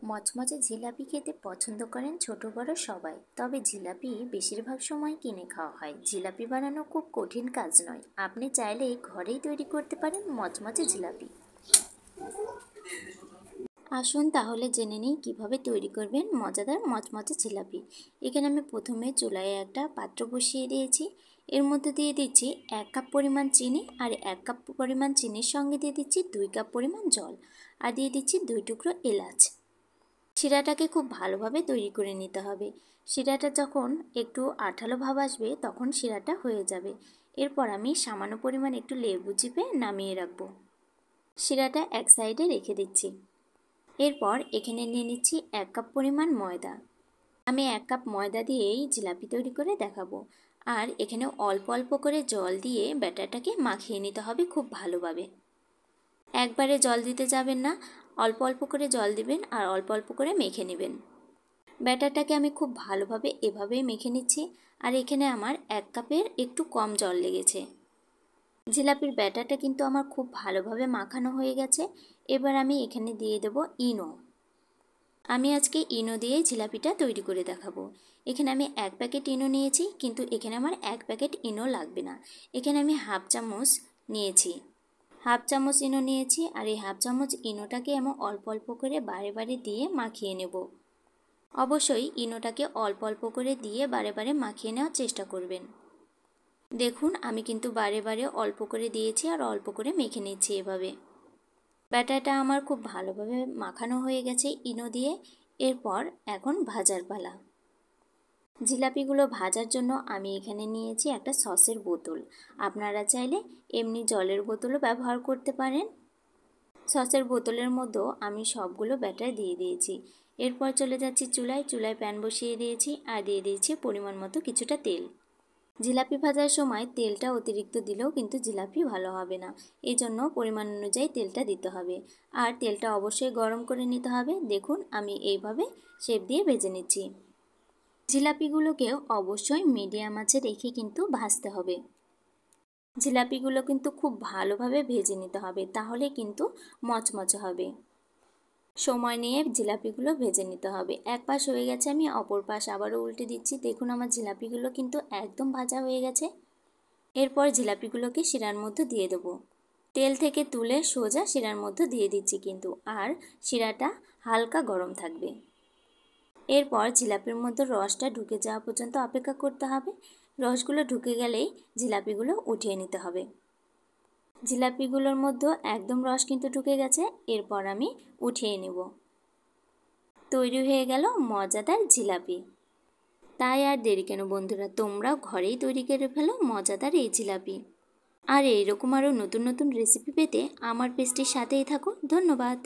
মচমচে জিলাপি খেতে পছন্দ করেন ছোট বড় সবাই। তবে জিলাপি বেশিরভাগ সময় কিনে খাওয়া হয়। জিলাপি বানানো খুব কঠিন কাজ নয়, আপনি চাইলে ঘরেই তৈরি করতে পারেন মচমচে জিলাপি। আসুন তাহলে জেনে নিই কীভাবে তৈরি করবেন মজাদার মচমচে জিলাপি। এখানে আমি প্রথমে চুলায় একটা পাত্র বসিয়ে দিয়েছি। এর মধ্যে দিয়ে দিচ্ছি 1 কাপ পরিমাণ চিনি, আর 1 কাপ পরিমাণ চিনির সঙ্গে দিয়ে দিচ্ছি 2 কাপ পরিমাণ জল, আর দিয়ে দিচ্ছি 2 টুকরো এলাচ। শিরাটাকে খুব ভালোভাবে তৈরি করে নিতে হবে। শিরাটা যখন একটু আঠালো ভাব আসবে তখন শিরাটা হয়ে যাবে। এরপর আমি সামান্য পরিমাণ একটু লেবু চিপে নামিয়ে রাখবো। শিরাটা এক সাইডে রেখে দিচ্ছি। এরপর এখানে নিয়ে নিচ্ছি 1 কাপ পরিমাণ ময়দা। আমি 1 কাপ ময়দা দিয়েই জিলাপি তৈরি করে দেখাবো। আর এখানে অল্প অল্প করে জল দিয়ে ব্যাটারটাকে মাখিয়ে নিতে হবে খুব ভালোভাবে। একবারে জল দিতে যাবেন না, অল্প অল্প করে জল দিবেন আর অল্প অল্প করে মেখে নেবেন। ব্যাটারটাকে আমি খুব ভালোভাবে এভাবেই মেখে নিচ্ছি। আর এখানে আমার 1 কাপের একটু কম জল লেগেছে। জিলাপির ব্যাটারটা কিন্তু আমার খুব ভালোভাবে মাখানো হয়ে গেছে। এবার আমি এখানে দিয়ে দেব ইনো। আমি আজকে ইনো দিয়েই জিলাপিটা তৈরি করে দেখাবো। এখানে আমি 1 প্যাকেট ইনো নিয়েছি, কিন্তু এখানে আমার 1 প্যাকেট ইনো লাগবে না। এখানে আমি হাফ চামচ নিয়েছি। হাফ চামচ ইনো নিয়েছি, আর এই হাফ চামচ ইনোটাকে আমি অল্প অল্প করে বারে বারে দিয়ে মাখিয়ে নেব। অবশ্যই ইনোটাকে অল্প অল্প করে দিয়ে বারে বারে মাখিয়ে নেওয়ার চেষ্টা করবেন। দেখুন আমি কিন্তু বারে বারে অল্প করে দিয়েছি আর অল্প করে মেখে নিচ্ছি এভাবে। ব্যাটারটা আমার খুব ভালোভাবে মাখানো হয়ে গেছে ইনো দিয়ে। এরপর এখন ভাজার পালা। জিলাপিগুলো ভাজার জন্য আমি এখানে নিয়েছি একটা সসের বোতল। আপনারা চাইলে এমনি জলের বোতলও ব্যবহার করতে পারেন। সসের বোতলের মধ্যেও আমি সবগুলো ব্যাটার দিয়ে দিয়েছি। এরপর চলে যাচ্ছি চুলায় প্যান বসিয়ে দিয়েছি আর দিয়ে দিয়েছি পরিমাণ মতো কিছুটা তেল। জিলাপি ভাজার সময় তেলটা অতিরিক্ত দিলেও কিন্তু জিলাপি ভালো হবে না, এই জন্য পরিমাণ অনুযায়ী তেলটা দিতে হবে। আর তেলটা অবশ্যই গরম করে নিতে হবে। দেখুন আমি এইভাবে শেপ দিয়ে ভেজে নিচ্ছি। জিলাপিগুলোকেও অবশ্যই মিডিয়াম আঁচে রেখে কিন্তু ভাজতে হবে। জিলাপিগুলো কিন্তু খুব ভালোভাবে ভেজে নিতে হবে, তাহলে কিন্তু মচমচে হবে। সময় নিয়ে জিলাপিগুলো ভেজে নিতে হবে। এক পাশ হয়ে গেছে, আমি অপর পাশ আবারও উল্টে দিচ্ছি। দেখুন আমার জিলাপিগুলো কিন্তু একদম ভাজা হয়ে গেছে। এরপর জিলাপিগুলোকে শিরার মধ্যে দিয়ে দেবো। তেল থেকে তুলে সোজা শিরার মধ্যে দিয়ে দিচ্ছি কিন্তু, আর শিরাটা হালকা গরম থাকবে। এরপর জিলাপির মধ্যে রসটা ঢুকে যাওয়া পর্যন্ত অপেক্ষা করতে হবে। রসগুলো ঢুকে গেলেই জিলাপিগুলো উঠিয়ে নিতে হবে। জিলাপিগুলোর মধ্যে একদম রস কিন্তু ঢুকে গেছে। এরপর আমি উঠিয়ে নেব। তৈরি হয়ে গেল মজাদার জিলাপি। তাই আর দেরি কেন বন্ধুরা, তোমরাও ঘরেই তৈরি করে ফেলো মজাদার এই জিলাপি। আর এইরকম আরও নতুন নতুন রেসিপি পেতে আমার পেজটির সাথেই থাকো। ধন্যবাদ।